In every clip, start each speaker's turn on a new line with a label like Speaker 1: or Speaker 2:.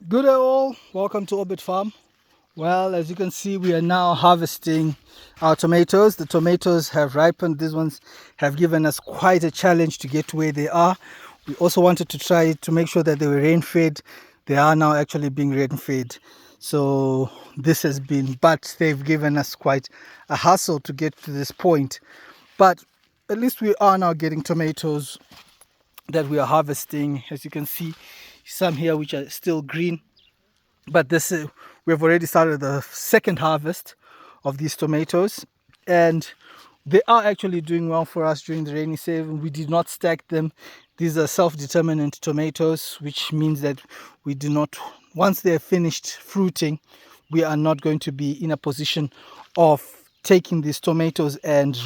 Speaker 1: Good day all, welcome to Obed Farm. Well, as you can see, we are now harvesting our tomatoes. The tomatoes have ripened. These ones have given us quite a challenge to get to where they are. We also wanted to try to make sure that they were rain fed. They are now actually being rain fed. So this has been, but they've given us quite a hassle to get to this point. But at least we are now getting tomatoes that we are harvesting. As you can see, some here which are still green, but this is, we've already started the second harvest of these tomatoes, and they are actually doing well for us during the rainy season. We did not stack them. These are self-determinant tomatoes, which means that we do not, once they're finished fruiting, we are not going to be in a position of taking these tomatoes and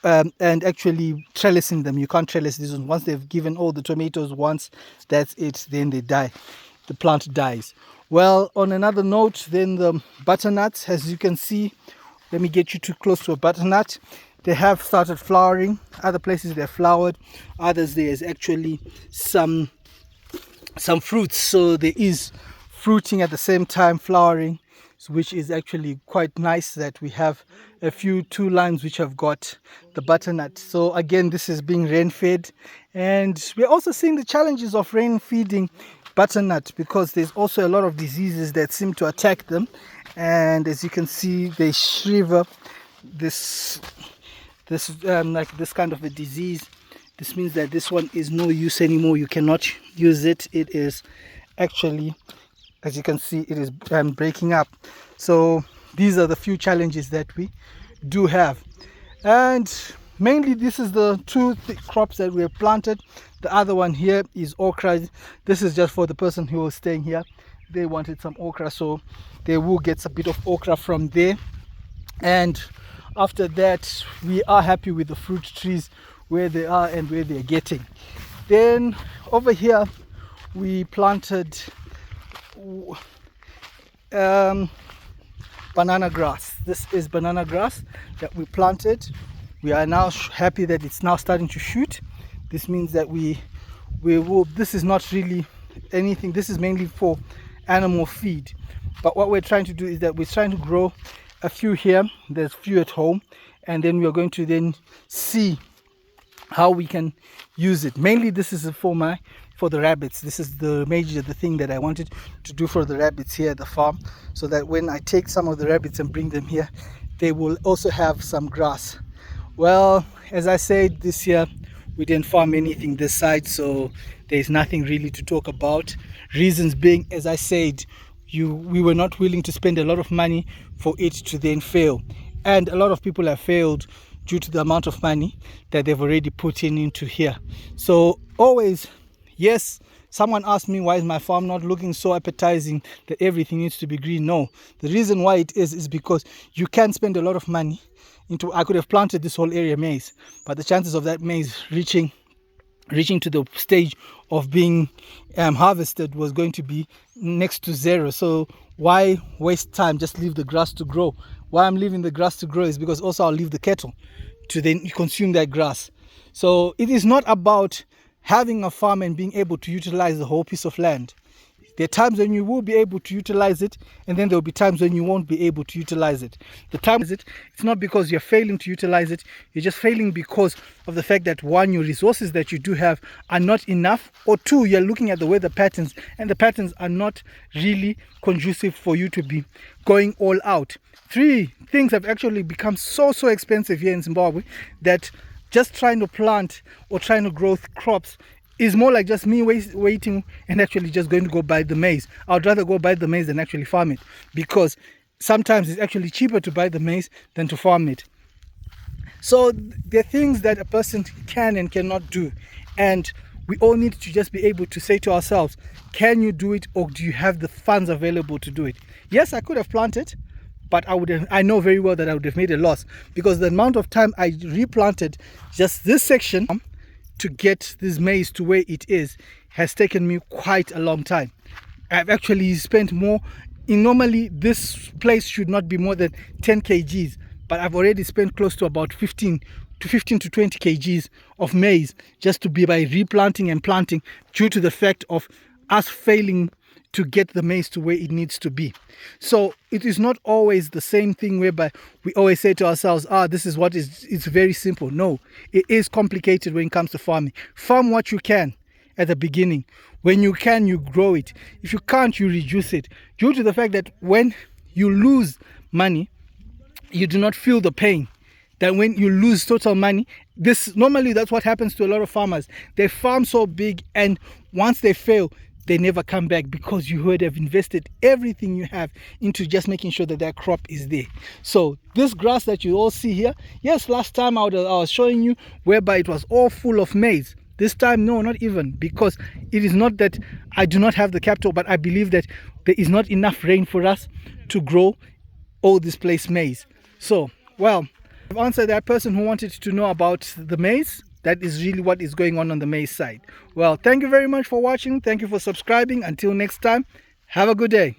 Speaker 1: actually trellising them. You can't trellis these ones. Once they've given all the tomatoes once, that's it, then they die, the plant dies. Well, on another note, then the butternuts, as you can see, let me get you too close to a butternut. They have started flowering. Other places they're flowered, others there's actually some fruits, so there is fruiting at the same time flowering, which is actually quite nice that we have two lines which have got the butternut. So again, this is being rain fed, and we're also seeing the challenges of rain feeding butternut because there's also a lot of diseases that seem to attack them, and as you can see, they shrivel this like this kind of a disease. This means that this one is no use anymore. You cannot use it. It is actually, as you can see, it is breaking up. So these are the few challenges that we do have, and mainly this is the two crops that we have planted. The other one here is okra. This is just for the person who was staying here. They wanted some okra, so they will get a bit of okra from there. And after that, we are happy with the fruit trees where they are and where they're getting. Then over here we planted banana grass. This is banana grass that we planted. We are now happy that it's now starting to shoot. This means that we will, this is not really anything, this is mainly for animal feed, but what we're trying to do is that we're trying to grow a few here, there's few at home, and then we are going to then see how we can use it. Mainly this is for the rabbits. This is the thing that I wanted to do for the rabbits here at the farm, so that when I take some of the rabbits and bring them here, they will also have some grass. Well, as I said, this year we didn't farm anything this side, so there's nothing really to talk about. Reasons being, as I said, we were not willing to spend a lot of money for it to then fail, and a lot of people have failed due to the amount of money that they've already put into here. So always, yes, someone asked me, why is my farm not looking so appetizing that everything needs to be green? No, the reason why it is because you can spend a lot of money into, I could have planted this whole area maize, but the chances of that maize reaching to the stage of being harvested was going to be next to zero. So why waste time? Just leave the grass to grow. Why I'm leaving the grass to grow is because also I'll leave the cattle to then consume that grass. So it is not about having a farm and being able to utilize the whole piece of land. There are times when you will be able to utilize it, and then there will be times when you won't be able to utilize it. The time is it's not because you're failing to utilize it, you're just failing because of the fact that one, your resources that you do have are not enough, or two, you're looking at the weather patterns and the patterns are not really conducive for you to be going all out. Three, things have actually become so expensive here in Zimbabwe that just trying to plant or trying to grow crops is more like just me waiting and actually just going to go buy the maize. I'd rather go buy the maize than actually farm it, because sometimes it's actually cheaper to buy the maize than to farm it. So there are things that a person can and cannot do, and we all need to just be able to say to ourselves, can you do it, or do you have the funds available to do it? Yes, I could have planted, but I know very well that I would have made a loss, because the amount of time I replanted just this section to get this maize to where it is has taken me quite a long time. I've actually spent more. Normally this place should not be more than 10 kgs, but I've already spent close to about 15 to 20 kgs of maize just to be by replanting and planting, due to the fact of us failing to get the maize to where it needs to be. So it is not always the same thing whereby we always say to ourselves, this is what is, it's very simple. No, it is complicated when it comes to farming. Farm what you can at the beginning. When you can, you grow it. If you can't, you reduce it, due to the fact that when you lose money, you do not feel the pain that when you lose total money. Normally that's what happens to a lot of farmers. They farm so big, and once they fail, they never come back, because you would have invested everything you have into just making sure that that crop is there. So this grass that you all see here, yes, last time I was showing you whereby it was all full of maize. This time, no, not even, because it is not that I do not have the capital, but I believe that there is not enough rain for us to grow all this place maize. So, well, I've answered that person who wanted to know about the maize. That is really what is going on the maize side. Well, thank you very much for watching. Thank you for subscribing. Until next time, have a good day.